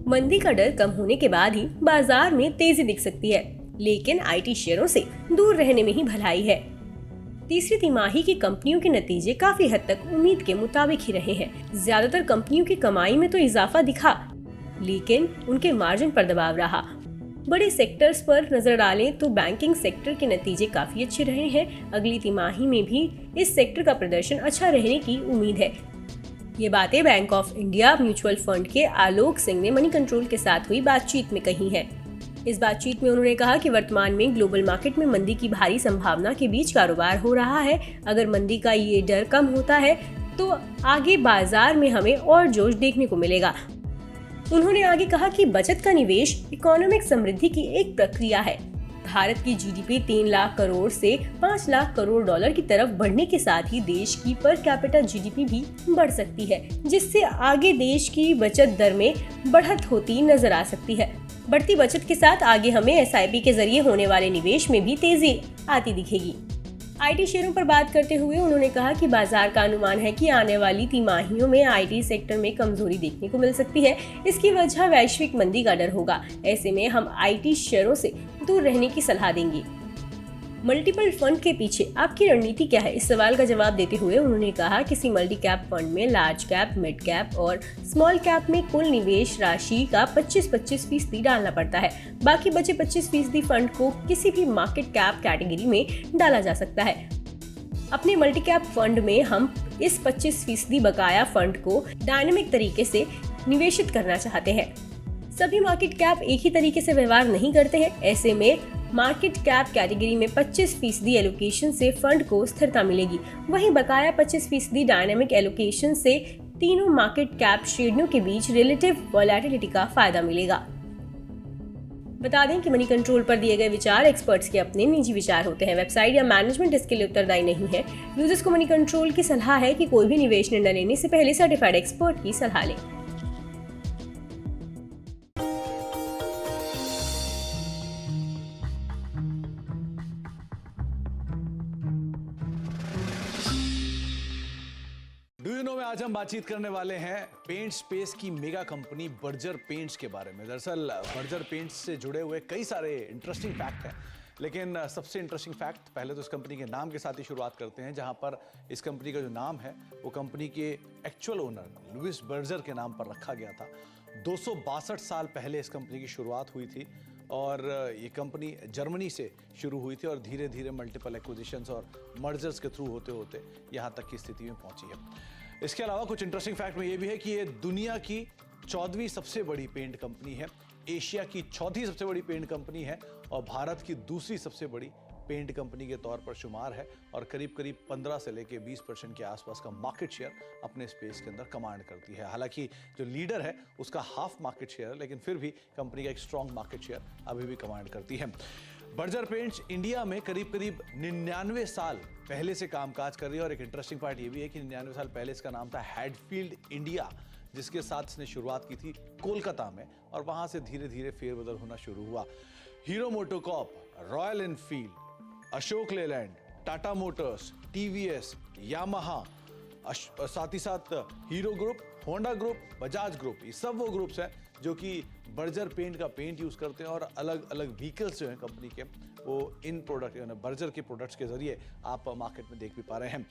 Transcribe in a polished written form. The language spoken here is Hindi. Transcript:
मंदी का डर कम होने के बाद ही बाजार में तेजी दिख सकती है, लेकिन आईटी शेयरों से दूर रहने में ही भलाई है। तीसरी तिमाही की कंपनियों के नतीजे काफी हद तक उम्मीद के मुताबिक ही रहे हैं। ज्यादातर कंपनियों की कमाई में तो इजाफा दिखा, लेकिन उनके मार्जिन पर दबाव रहा। बड़े सेक्टर्स पर नजर डालें तो बैंकिंग सेक्टर के नतीजे काफी अच्छे रहे हैं। अगली तिमाही में भी इस सेक्टर का प्रदर्शन अच्छा रहने की उम्मीद है। ये बातें bank of India mutual fund के आलोक सिंह ने मनी कंट्रोल के साथ हुई बातचीत में कही है। इस बातचीत में उन्होंने कहा कि वर्तमान में ग्लोबल मार्केट में मंदी की भारी संभावना के बीच कारोबार हो रहा है। अगर मंदी का ये डर कम होता है तो आगे बाजार में हमें और जोश देखने को मिलेगा। उन्होंने आगे कहा कि बचत का निवेश इकोनॉमिक समृद्धि की एक प्रक्रिया है। भारत की जीडीपी 3 लाख करोड़ से 5 लाख करोड़ डॉलर की तरफ बढ़ने के साथ ही देश की पर कैपिटा जीडीपी भी बढ़ सकती है, जिससे आगे देश की बचत दर में बढ़त होती नजर आ सकती है। बढ़ती बचत के साथ आगे हमें एसआईपी के जरिए होने वाले निवेश में भी तेजी आती दिखेगी। आईटी शेयरों पर बात करते हुए उन्होंने कहा कि बाजार का अनुमान है कि आने वाली तिमाहियों में आईटी सेक्टर में कमजोरी देखने को मिल सकती है। इसकी वजह वैश्विक मंदी का डर होगा। ऐसे में हम आईटी शेयरों से दूर रहने की सलाह देंगे। मल्टीपल फंड के पीछे आपकी रणनीति क्या है? इस सवाल का जवाब देते हुए उन्होंने कहा किसी मल्टी कैप फंड में लार्ज कैप, मिड कैप और स्मॉल कैप में कुल निवेश राशि का 25-25% डालना पड़ता है। बाकी बचे 25% फंड को किसी भी मार्केट कैप कैटेगरी में डाला जा सकता है। अपने मल्टी कैप फंड में हम इस 25% बकाया फंड को डायनेमिक तरीके से निवेशित करना चाहते हैं। सभी मार्केट कैप एक ही तरीके से व्यवहार नहीं करते हैं। ऐसे में मार्केट कैप कैटेगरी में 25% एलोकेशन से फंड को स्थिरता मिलेगी। वहीं बकाया 25% डायनामिक एलोकेशन से तीनों मार्केट कैप श्रेणियों के बीच रिलेटिव वोलेटिलिटी का फायदा मिलेगा। बता दें कि मनी कंट्रोल पर दिए गए विचार एक्सपर्ट्स के अपने निजी विचार होते हैं। वेबसाइट या मैनेजमेंट इसके लिए उत्तरदायी नहीं है। यूजर्स को मनी कंट्रोल की सलाह है कि कोई भी निवेश निर्णय लेने से पहले सर्टिफाइड एक्सपर्ट की सलाह लें। में आज हम बातचीत करने वाले हैं पेंट स्पेस की मेगा कंपनी बर्जर पेंट्स के बारे में। दरअसल बर्जर पेंट्स से जुड़े हुए कई सारे इंटरेस्टिंग फैक्ट हैं, लेकिन सबसे इंटरेस्टिंग फैक्ट पहले तो इस कंपनी के नाम के साथ ही शुरुआत करते हैं, जहां पर इस कंपनी का जो नाम है वो कंपनी के एक्चुअल ओनर लुइस बर्जर के नाम पर रखा गया था। 262 साल पहले इस कंपनी की शुरुआत हुई थी और ये कंपनी जर्मनी से शुरू हुई थी और धीरे धीरे मल्टीपल एक्विजिशंस और मर्जर्स के थ्रू होते होते यहाँ तक की स्थिति में पहुंची है। इसके अलावा कुछ इंटरेस्टिंग फैक्ट में ये भी है कि ये दुनिया की 14वीं सबसे बड़ी पेंट कंपनी है, एशिया की 4थी सबसे बड़ी पेंट कंपनी है और भारत की दूसरी सबसे बड़ी पेंट कंपनी के तौर पर शुमार है और करीब करीब 15 से लेके 20% के आसपास का मार्केट शेयर अपने स्पेस के अंदर कमांड करती है। हालांकि जो लीडर है उसका हाफ मार्केट शेयर है, लेकिन फिर भी कंपनी का एक स्ट्रॉन्ग मार्केट शेयर अभी भी कमांड करती है। बर्जर पेंट्स इंडिया में करीब करीब 99 साल पहले से कामकाज कर रही है और एक इंटरेस्टिंग पार्ट ये भी है कि 99 साल पहले इसका नाम था हैडफील्ड इंडिया, जिसके साथ इसने शुरुआत की थी कोलकाता में और वहां से धीरे धीरे फेरबदल होना शुरू हुआ। Hero MotoCorp, royal Enfield, Ashok Leyland, Tata Motors, TVS, Yamaha, साथ ही साथ hero group, Honda group, Bajaj group, ये सब वो ग्रुप्स हैं जो कि बर्जर पेंट का पेंट यूज करते हैं और अलग अलग व्हीकल्स जो हैं कंपनी के वो इन प्रोडक्ट यानी बर्जर के प्रोडक्ट्स के जरिए आप मार्केट में देख भी पा रहे हैं।